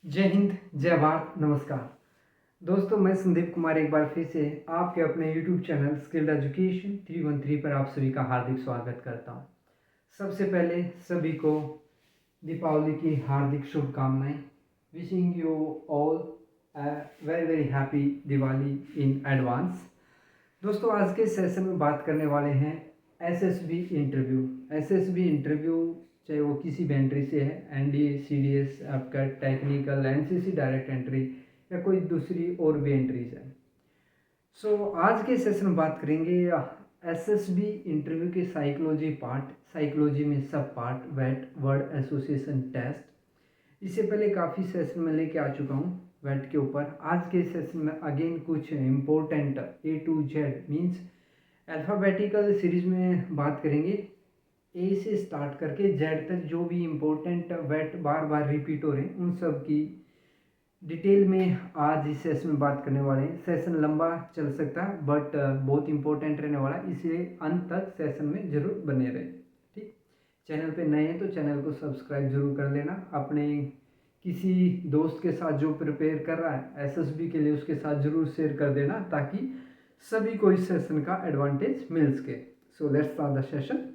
जय हिंद, जय भारत, नमस्कार। दोस्तों, मैं संदीप कुमार एक बार फिर से आपके अपने यूट्यूब चैनल स्किल्ड एजुकेशन 313 पर आप सभी का हार्दिक स्वागत करता हूं। सबसे पहले सभी को दीपावली की हार्दिक शुभकामनाएं। Wishing you all very very happy Diwali in advance. दोस्तों, आज के सेशन में बात करने वाले हैं एसएसबी इंटरव्यू। एसएसबी इंटरव्यू चाहे वो किसी भी एंट्री से है, एनडीए, सीडीएस, आपका टेक्निकल, एनसीसी डायरेक्ट एंट्री या कोई दूसरी और भी एंट्रीज है। आज के सेशन में बात करेंगे एसएसबी इंटरव्यू के साइकोलॉजी पार्ट, साइकोलॉजी में सब पार्ट, वेट वर्ड एसोसिएशन टेस्ट। इससे पहले काफ़ी सेशन में लेके आ चुका हूँ वेट के ऊपर। आज के सेशन में अगेन कुछ important A to Z means alphabetical series में बात करेंगे। ए से स्टार्ट करके जेड तक जो भी इम्पोर्टेंट वेट बार बार रिपीट हो रहे हैं उन सब की डिटेल में आज इस सेशन में बात करने वाले हैं। सेशन लंबा चल सकता है बट बहुत इंपॉर्टेंट रहने वाला है, इसलिए अंत तक सेशन में जरूर बने रहे। ठीक, चैनल पे नए हैं तो चैनल को सब्सक्राइब जरूर कर लेना। अपने किसी दोस्त के साथ जो प्रिपेयर कर रहा है एसएसबी के लिए उसके साथ जरूर शेयर कर देना ताकि सभी को इस सेशन का एडवांटेज मिल सके। So let's start the session.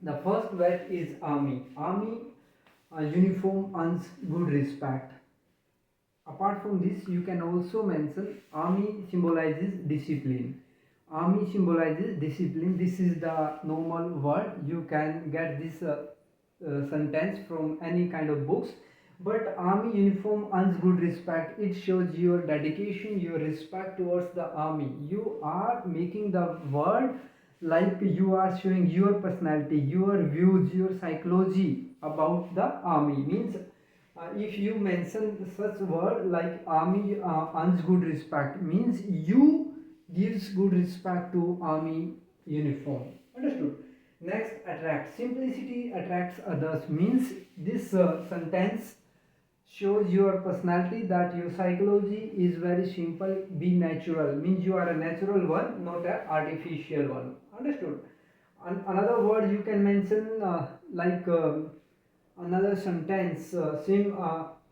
The first वेट is army. Army uniform earns good respect. Apart from this, you can also mention army symbolizes discipline. Army symbolizes discipline. This is the normal word. You can get this sentence from any kind of books. But army uniform earns good respect. It shows your dedication, your respect towards the army. You are making the word like you are showing your personality, your views, your psychology about the army. Means if you mention such word like army earns good respect, means you gives good respect to army uniform. Understood? Next, attract. Simplicity attracts others. Means this sentence shows your personality, that your psychology is very simple. Be natural. Means you are a natural one, not an artificial one. Understood? Another word you can mention another sentence, same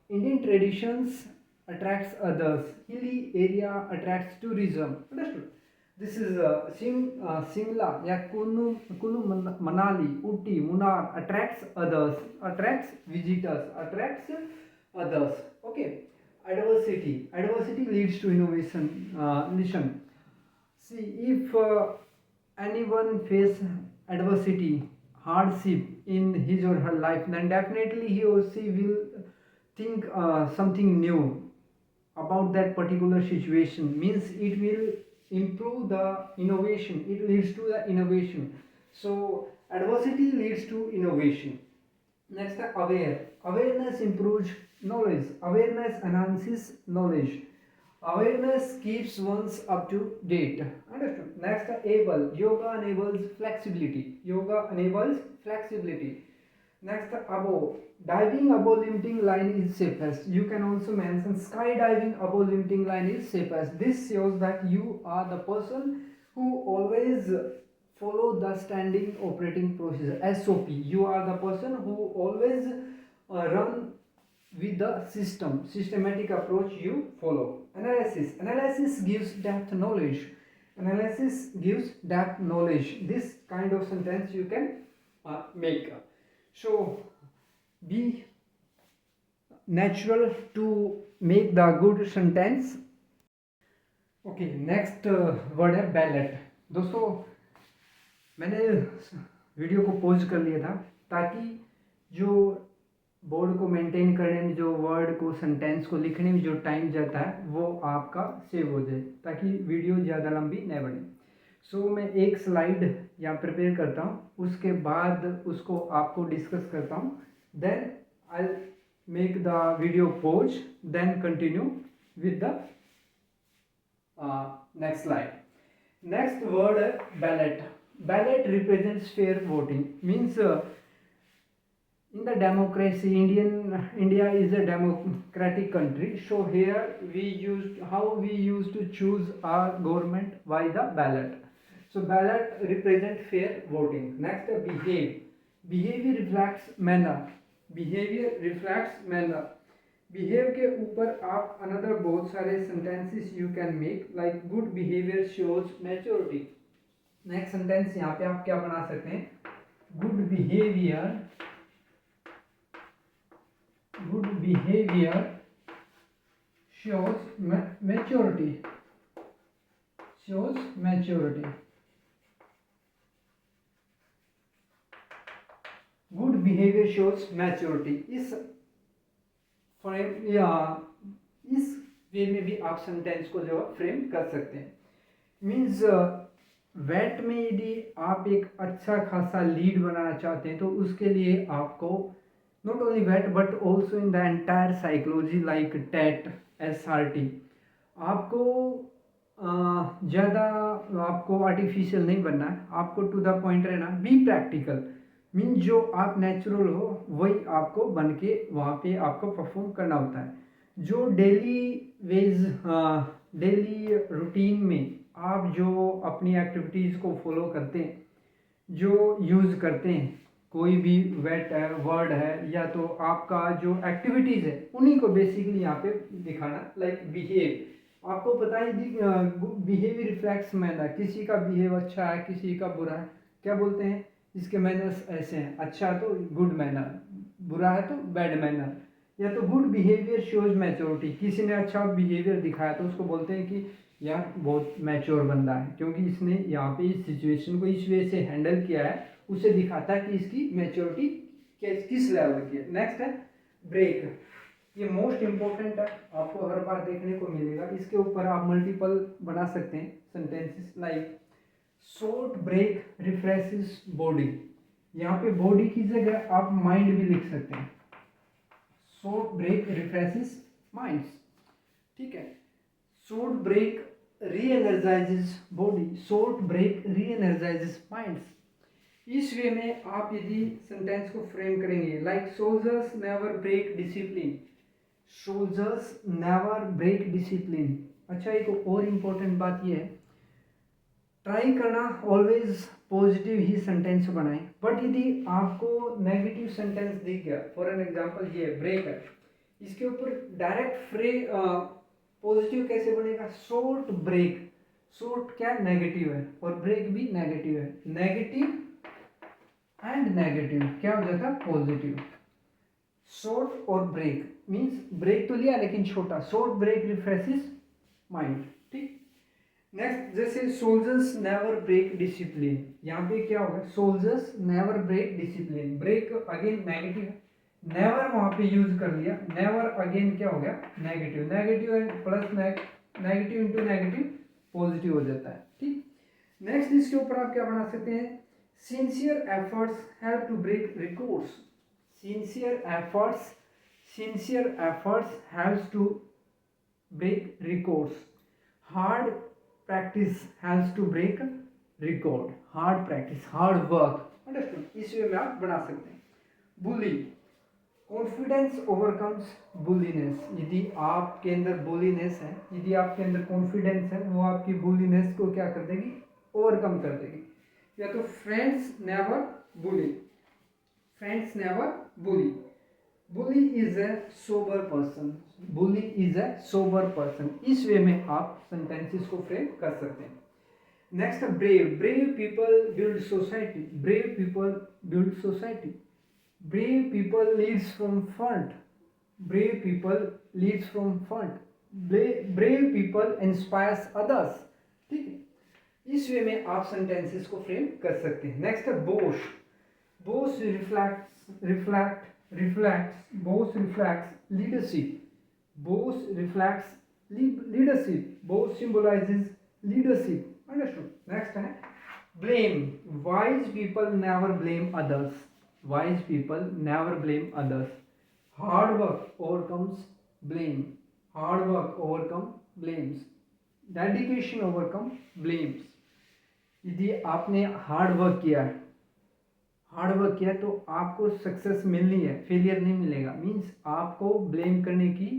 Indian traditions attracts others. Hilly area attracts tourism. Understood? This is Simla, yeah, Kulu Manali, Uti, Munnar attracts others, attracts visitors, attracts others. Okay. Adversity. Adversity leads to innovation. Listen. See, if anyone face adversity, hardship in his or her life, then definitely he or she will think something new about that particular situation. Means it will improve the innovation. It leads to the innovation. So adversity leads to innovation. Next, aware. Awareness improves knowledge. Awareness enhances knowledge. Awareness keeps one's up to date. Understood? Next, able. Yoga enables flexibility. Yoga enables flexibility. Next, above. Diving above limiting line is safest. You can also mention skydiving above limiting line is safest. This shows that you are the person who always follow the standing operating procedure, SOP. You are the person who always run with the systematic approach you follow. Analysis gives depth knowledge. Analysis gives depth knowledge. This kind of sentence you can make. So be natural to make the good sentence. Okay, next word है ballot. दोस्तों, मैंने video को pause कर लिया था ताकि जो board को मेंटेन करने में, जो वर्ड को, सेंटेंस को लिखने में जो टाइम जाता है वो आपका सेव हो जाए, ताकि वीडियो ज़्यादा लंबी न बने। मैं एक स्लाइड यहाँ प्रिपेयर करता हूँ, उसके बाद उसको आपको डिस्कस करता हूँ, then I make the video pause, then continue with the next slide. Next word है ballot. Ballot represents fair voting. Means in the democracy, India is a democratic country. So here we used to choose our government by the ballot. So ballot represent fair voting. Next, behave. Behavior reflects manner. Behavior reflects manner. Behave के ऊपर आप another बहुत सारे sentences you can make, like good behaviour shows maturity. Next sentence यहाँ पे आप क्या बना सकते हैं, good behaviour shows maturity, shows maturity, good behavior shows maturity। इस फ्रेम या इस वे में भी आप सेंटेंस को जो फ्रेम कर सकते हैं। मीन्स वेट में यदि आप एक अच्छा खासा लीड बनाना चाहते हैं तो उसके लिए आपको नॉट ओनली वेट but also in the entire psychology like TAT SRT आपको ज़्यादा आपको आर्टिफिशियल नहीं बनना है, आपको टू द पॉइंट रहना, बी प्रैक्टिकल। मीन जो आप नेचुरल हो वही आपको बन के वहाँ पे आपको परफॉर्म करना होता है। जो डेली रूटीन में आप जो अपनी एक्टिविटीज़ को फॉलो करते हैं, जो यूज़ करते हैं, कोई भी वेट है, वर्ड है, या तो आपका जो एक्टिविटीज़ है उन्हीं को बेसिकली यहाँ पे दिखाना, लाइक बिहेव। आपको पता है बिहेव रिफ्लेक्ट्स मैनर, किसी का बिहेव अच्छा है, किसी का बुरा है, क्या बोलते हैं इसके मैनर्स ऐसे हैं, अच्छा तो गुड मैनर, बुरा है तो बैड मैनर। या तो गुड बिहेवियर शोज मैच्योरिटी, किसी ने अच्छा बिहेवियर दिखाया तो उसको बोलते हैं कि यार बहुत मैच्योर बंदा है, क्योंकि इसने यहाँ पे इस सिचुएशन को इस वे से हैंडल किया है, उसे दिखाता है कि इसकी मैच्योरिटी किस लेवल की है। नेक्स्ट है ब्रेक, ये मोस्ट इंपॉर्टेंट है, आपको हर बार देखने को मिलेगा। इसके ऊपर आप मल्टीपल बना सकते हैं sentences, like short break refreshes body. यहाँ पे बॉडी की जगह आप माइंड भी लिख सकते हैं, शॉर्ट ब्रेक रिफ्रेशेस माइंड्स, ठीक है। Short break re energizes body, short break re energizes minds. इस वे में आप यदि सेंटेंस को फ्रेम करेंगे, like soldiers never break discipline, soldiers never break discipline. अच्छा, एक और इम्पोर्टेंट बात यह है, ट्राई करना ऑलवेज पॉजिटिव ही सेंटेंस बनाएं, बट यदि आपको नेगेटिव सेंटेंस दिख गया, फॉर एन एग्जांपल ये ब्रेक है, इसके ऊपर डायरेक्ट पॉजिटिव कैसे बनेगा, शॉर्ट ब्रेक, शॉर्ट क्या नेगेटिव है और ब्रेक भी नेगेटिव है, नेगेटिव एंड नेगेटिव क्या हो जाता है पॉजिटिव। शॉर्ट और ब्रेक मींस ब्रेक तो लिया लेकिन छोटा, शॉर्ट ब्रेक रिफ्रेशेस माइंड, ठीक। नेक्स्ट, जैसे सोल्जर्स नेवर ब्रेक डिसिप्लिन, यहाँ पे क्या होगा, soldiers never break discipline, break again negative है, नेवर वहाँ पे यूज कर लिया, नेवर अगेन क्या हो गया negative, negative and plus negative into negative positive हो जाता है, ठीक। नेक्स्ट, इसके ऊपर आप क्या बना सकते हैं, sincere efforts help to break records, sincere efforts helps to break records, hard practice helps to break record, hard practice, hard work, understood। इस वे में आप बना सकते हैं। बुली, कॉन्फिडेंस ओवरकम्स बुलीनेस, यदि आपके अंदर बुलीनेस है, यदि आपके अंदर कॉन्फिडेंस है, वो आपकी बुलीनेस को क्या कर देगी, ओवरकम कर देगी। या तो friends never bully, friends never bully, bully is a sober person, bully is a sober person. इस वे में आप सेंटेंसेस को फ्रेम कर सकते हैं। Next, brave, brave people build society, brave people build society, brave people leads from front, brave people leads from front, brave people inspires others, ठीक है। इस वे में आप सेंटेंसेस को फ्रेम कर सकते हैं। नेक्स्ट है बोश, बोश boss reflects leadership, boss reflects leadership, boss symbolizes leadership, understood। next है blame, wise people never blame others, wise people never blame others, hard work overcomes blame, hard work overcome blames, dedication overcome blames। यदि आपने hard work किया तो आपको success मिलनी है, failure नहीं मिलेगा, मींस आपको ब्लेम करने की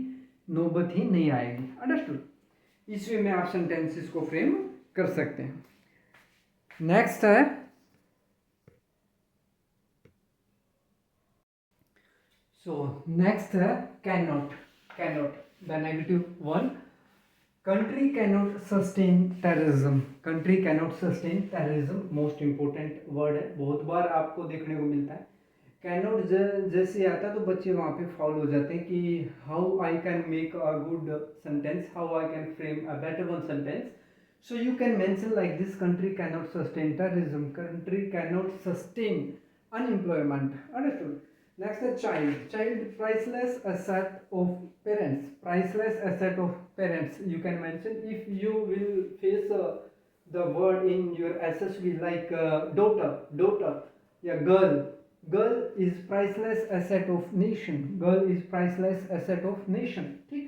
नौबत ही नहीं आएगी, अंडरस्टूड। इस वे में आप सेंटेंसेस को फ्रेम कर सकते हैं। नेक्स्ट है नेक्स्ट है can not, cannot. The negative one, country cannot sustain terrorism. Country cannot sustain terrorism. Most important word है, बहुत बार आपको देखने को मिलता है. कैनॉट जैसे आता है तो बच्चे वहाँ पे फाउल हो जाते हैं कि how I can make a good sentence, how I can frame a better one sentence. So you can mention like this: country cannot sustain terrorism, country cannot sustain unemployment. Understood? Next is child. Child, priceless asset of parents. Priceless asset of parents. You can mention if you will face the word in your SSV like daughter, daughter, yeah, girl. Girl is priceless asset of nation. Girl is priceless asset of nation. ठीक.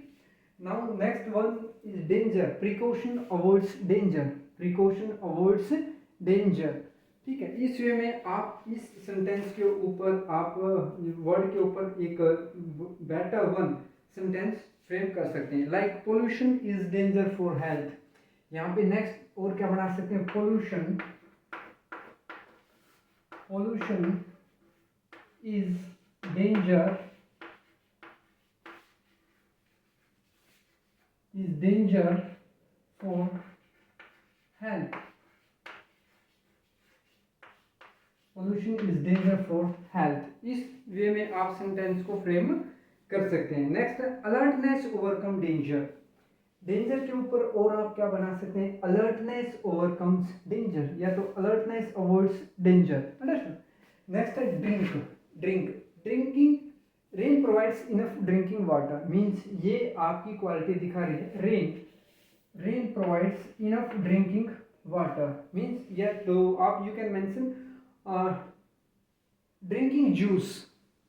Now next one is danger. Precaution avoids danger. Precaution avoids danger. ठीक है. इस way में आप इस sentence के ऊपर आप वर्ड के ऊपर एक बेटर वन सेंटेंस फ्रेम कर सकते हैं. Like pollution is danger for health. यहाँ पे नेक्स्ट और क्या बना सकते हैं? Pollution, pollution is danger for health. Pollution is danger for health. इस वे में आप सेंटेंस को फ्रेम कर सकते हैं. Next, alertness overcome danger. Danger के ऊपर और आप क्या बना सकते हैं? अलर्टनेस ओवरकम्स डेंजर, या तो alertness avoids danger. Understand? Next है drink. Drink, drinking, rain provides enough drinking water. Means ये आपकी क्वालिटी दिखा रही है. Rain provides enough drinking water. Means या तो आप you can mention drinking juice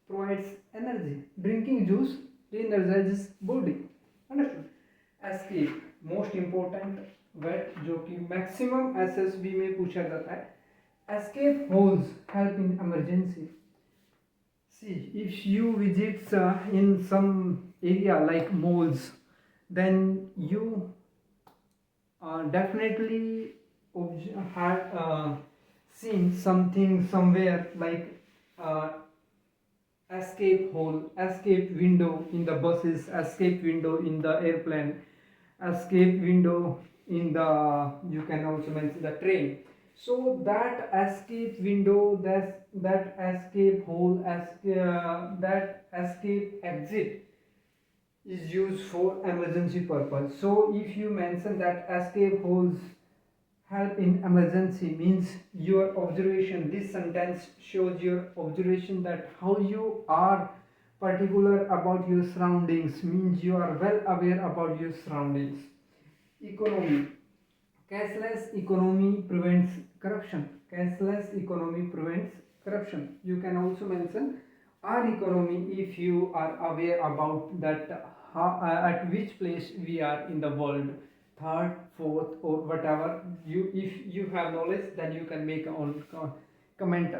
provides energy. Drinking juice re-energizes body. Understood? Escape, most important word जो कि मैक्सिमम एसएसबी में पूछा जाता है. Escape holes help in emergency. See, if you visit in some area like malls, then you definitely had seen something somewhere like escape hole, escape window in the buses, escape window in the airplane, escape window in the, you can also mention the train. So that escape window, that escape hole, that escape exit is used for emergency purpose. So if you mention that escape holes help in emergency, means your observation, this sentence shows your observation that how you are particular about your surroundings, means you are well aware about your surroundings. Economy, cashless economy prevents corruption. Cashless economy prevents corruption. You can also mention our economy if you are aware about that at which place we are in the world, third, fourth, or whatever. You, if you have knowledge, then you can make on comment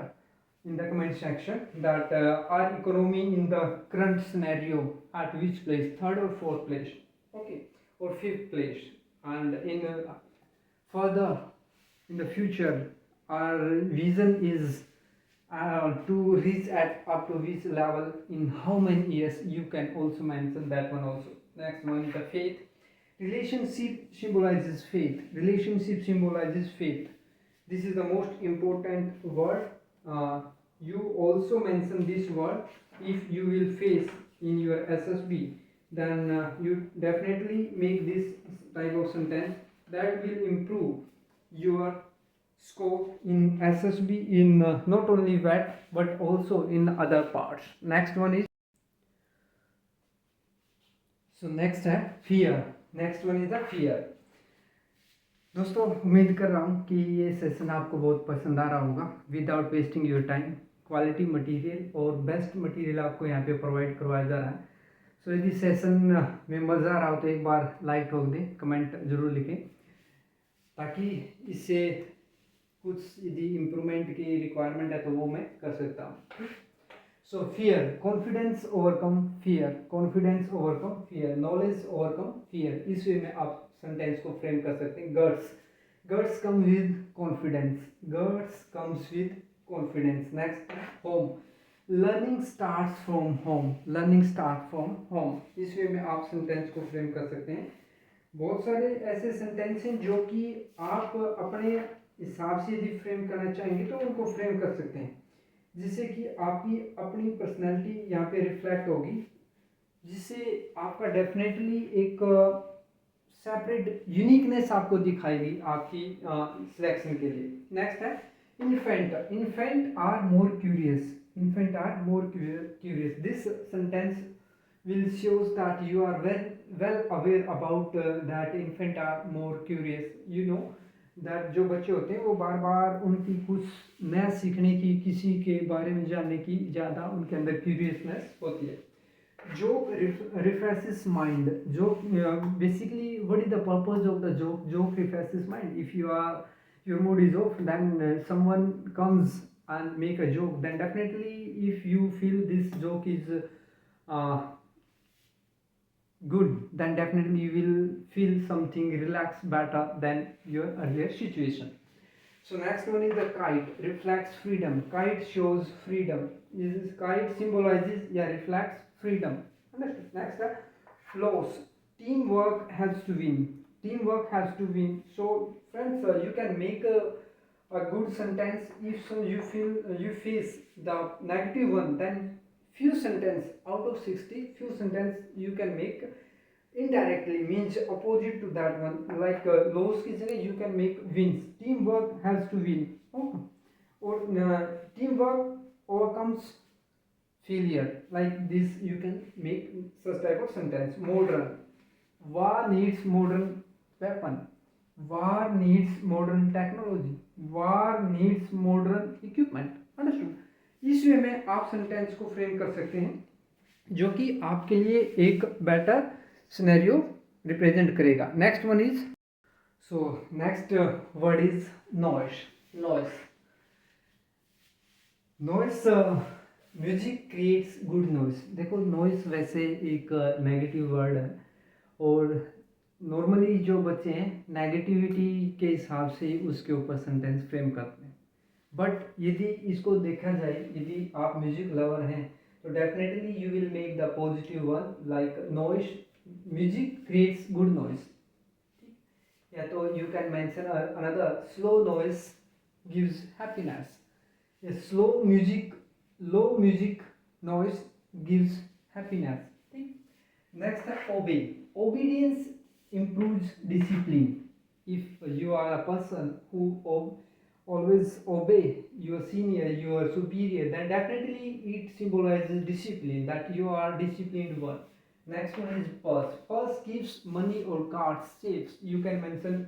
in the comment section that our economy in the current scenario at which place, third or fourth place, okay, or fifth place. And in further in the future our vision is to reach at up to which level in how many years. You can also mention that one also. Next one, the faith. Relationship symbolizes faith. Relationship symbolizes faith. This is the most important word. You also mention this word if you will face in your SSB, then you definitely make this type of sentence that will improve your scope in SSB in not only that but also in other parts. Next one is, so next है fear. Next one is the fear. दोस्तों उम्मीद कर रहा हूँ कि ये session आपको बहुत पसंद आ रहा होगा. Without wasting your time, quality material और बेस्ट मटेरियल आपको यहाँ पे प्रोवाइड करवाया जा रहा है. सो यदि सेशन में मज़ा आ रहा हो तो एक बार लाइक ठोक दें, कमेंट ज़रूर लिखें, ताकि इससे कुछ यदि इम्प्रूवमेंट की रिक्वायरमेंट है तो वो मैं कर सकता हूँ. सो fear, confidence overcome fear. Confidence overcome fear. Knowledge overcome fear. इस वे में आप सेंटेंस को फ्रेम कर सकते हैं. Guts, guts come with confidence. Guts comes with confidence. Next, home. Learning starts from home, learning start from home, इस way में आप सेंटेंस को फ्रेम कर सकते हैं। बहुत सारे ऐसे सेंटेंस हैं जो कि आप अपने हिसाब से यदि फ्रेम करना चाहेंगे तो उनको फ्रेम कर सकते हैं, जिससे कि आपकी अपनी पर्सनैलिटी यहाँ पे रिफ्लेक्ट होगी, जिससे आपका डेफिनेटली एक सेपरेट यूनिकनेस आपको दिखाएगी आपकी सिलेक्शन के लिए। नेक्स्ट है infant, infant are more curious, infant are more curious, this sentence will shows that you are well aware about that infant are more curious, you know that जो बच्चे होते हैं वो बार बार उनकी कुछ नया सीखने की, किसी के बारे में जानने की ज़्यादा उनके अंदर क्यूरियसनेस होती है। Joke refreshes mind. Joke basically, what is the purpose of the joke? Joke refreshes mind. If you are, your mood is off, then someone comes and make a joke, then definitely if you feel this joke is uh, good, then definitely you will feel something relaxed better than your earlier situation. So next one is the kite, reflects freedom. Kite shows freedom. This kite symbolizes, yeah, reflects freedom. Understood? Next, flows. Teamwork has to win. Teamwork has to win. So friends, you can make a good sentence if so you feel you face the negative one, then few sentence out of 60, few sentence you can make indirectly, means opposite to that one, like loss की जगह you can make wins. Teamwork has to win. Okay. Or teamwork overcomes failure, like this you can make such type of sentence. Modern, war needs modern weapon, war needs modern technology, war needs modern equipment. Understood? इस way में आप sentence को frame कर सकते हैं जो कि आपके लिए एक बेटर सिनेरियो रिप्रेजेंट करेगा। Next one is, so next word is noise. Noise, noise, music creates good noise. देखो नॉइस वैसे एक नेगेटिव वर्ड है, और नॉर्मली जो बच्चे हैं नेगेटिविटी के हिसाब से उसके ऊपर सेंटेंस फ्रेम करते हैं, बट यदि इसको देखा जाए, यदि आप म्यूजिक लवर हैं तो definitely you will make the positive one, like noise, music creates good noise. या तो you can mention another, slow noise gives happiness, slow music, low music noise gives happiness. ठीक। नेक्स्ट है obey. Obedience improves discipline. If you are a person who always obey your senior, your superior, then definitely it symbolizes discipline, that you are disciplined one. Next one is purse. Purse keeps money or cards safe. You can mention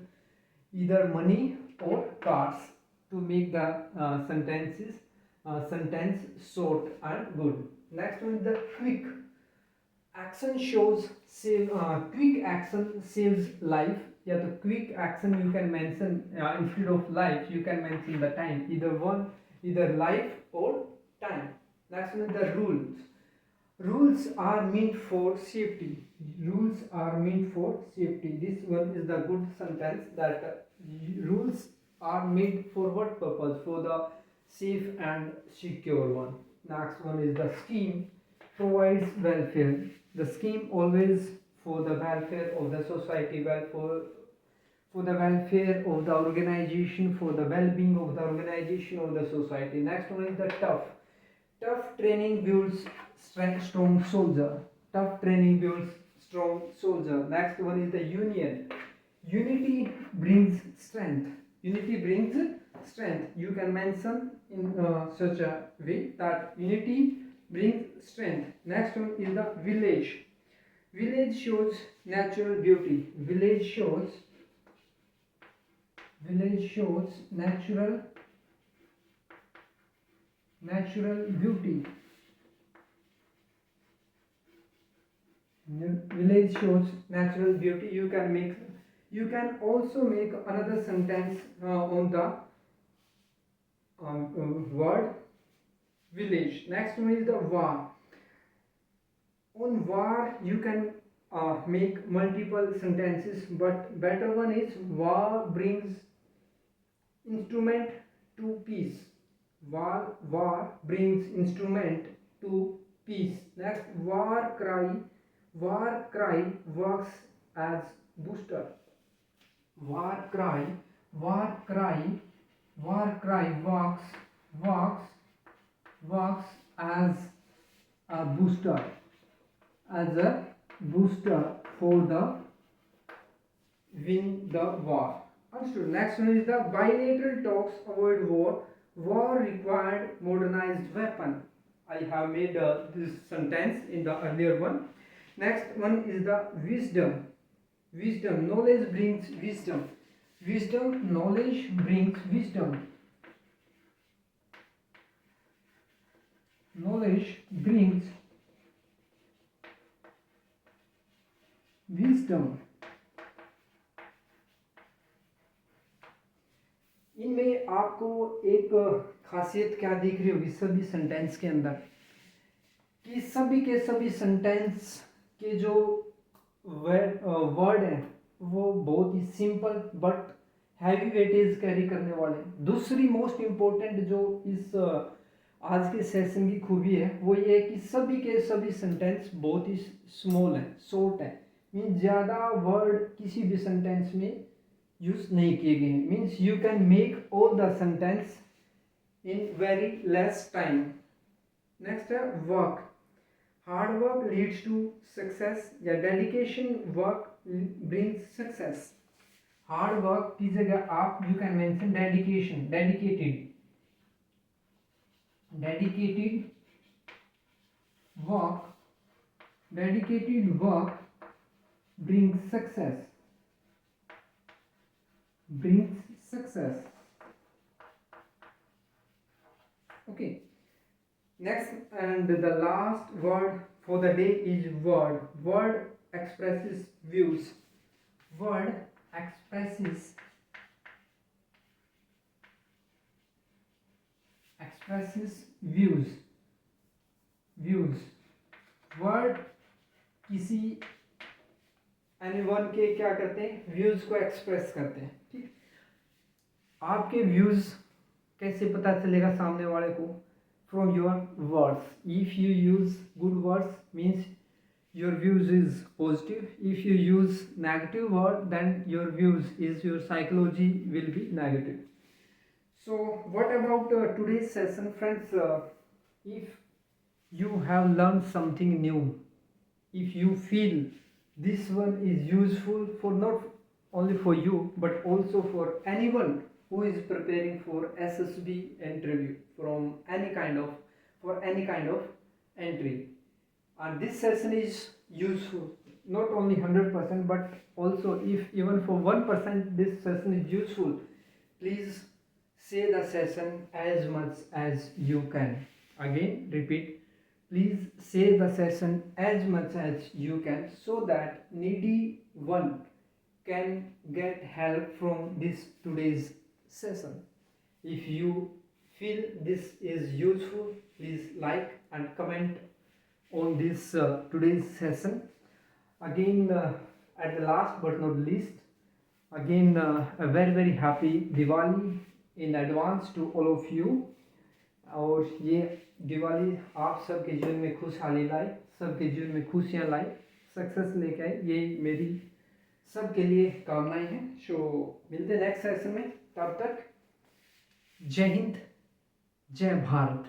either money or cards to make the sentence short and good. Next one is the quick. Action shows save, quick action saves life. या तो quick action you can mention, instead of life you can mention the time, इधर one, इधर life और time. Next one the rules. Rules are meant for safety, rules are meant for safety, this one is the good sentence, that rules are made for what purpose, for the safe and secure one. Next one is the scheme provides welfare. The scheme always for the welfare of the society, for the welfare of the organization, for the well-being of the organization of the society. Next one is the tough. Tough training builds strong soldier. Tough training builds strong soldier. Next one is the union. Unity brings strength. Unity brings strength. You can mention in such a way that unity brings strength. Next one is the village. Village shows natural beauty. Village shows natural beauty. Village shows natural beauty. You can also make another sentence on the word village. Next one is the war. On war you can make multiple sentences, but better one is war brings instrument to peace. War brings instrument to peace. Next, war cry works as booster. War cry, war cry, war cry works works a booster, as a booster for the win the war. Understood. Next one is the bilateral talks avoid war. War required modernized weapon. I have made this sentence in the earlier one. Next one is the wisdom. Wisdom, knowledge brings wisdom. Wisdom, knowledge brings wisdom. Knowledge brings wisdom. इनमें आपको एक खासियत क्या दिख रही होगी सभी sentence के अंदर, कि सभी के सभी सेंटेंस के जो वर्ड हैं वो बहुत ही simple but heavy weightage carry करने वाले हैं। दूसरी मोस्ट इम्पोर्टेंट जो इस आज के सेशन की खूबी है वो ये है कि सभी के सभी सेंटेंस बहुत ही स्मॉल है, शॉर्ट है। मीन्स ज़्यादा वर्ड किसी भी सेंटेंस में यूज नहीं किए गए हैं। Means you can make all the sentence in very less time. Next है work. Hard work leads to success या dedication work brings success. Hard work की जगह आप you can mention dedication, dedicated work brings success. Okay, next and the last word for the day is word expresses views. Word expresses views. Word किसी anyone के क्या करते हैं, views को express करते हैं। ठीक, आपके व्यूज कैसे पता चलेगा सामने वाले को? From your words. If you use good words means your views is positive, if you use negative word then your views is your psychology will be negative. So what about today's session, friends? If you have learned something new, if you feel this one is useful for not only for you but also for anyone who is preparing for SSB interview from any kind of entry, and this session is useful not only 100% but also if even for 1% this session is useful, please say the session as much as you can. Again repeat, please say the session as much as you can so that needy one can get help from this today's session. If you feel this is useful, please like and comment on this today's session. Again at the last but not least, again a very happy Diwali in advance to all of you. और ये दिवाली आप सबके जीवन में खुशहाली लाए, सबके जीवन में खुशियाँ लाए, सक्सेस लेके आए, यही मेरी सबके लिए कामनाएं हैं। सो मिलते हैं नेक्स्ट सेशन में, तब तक जय हिंद, जय भारत।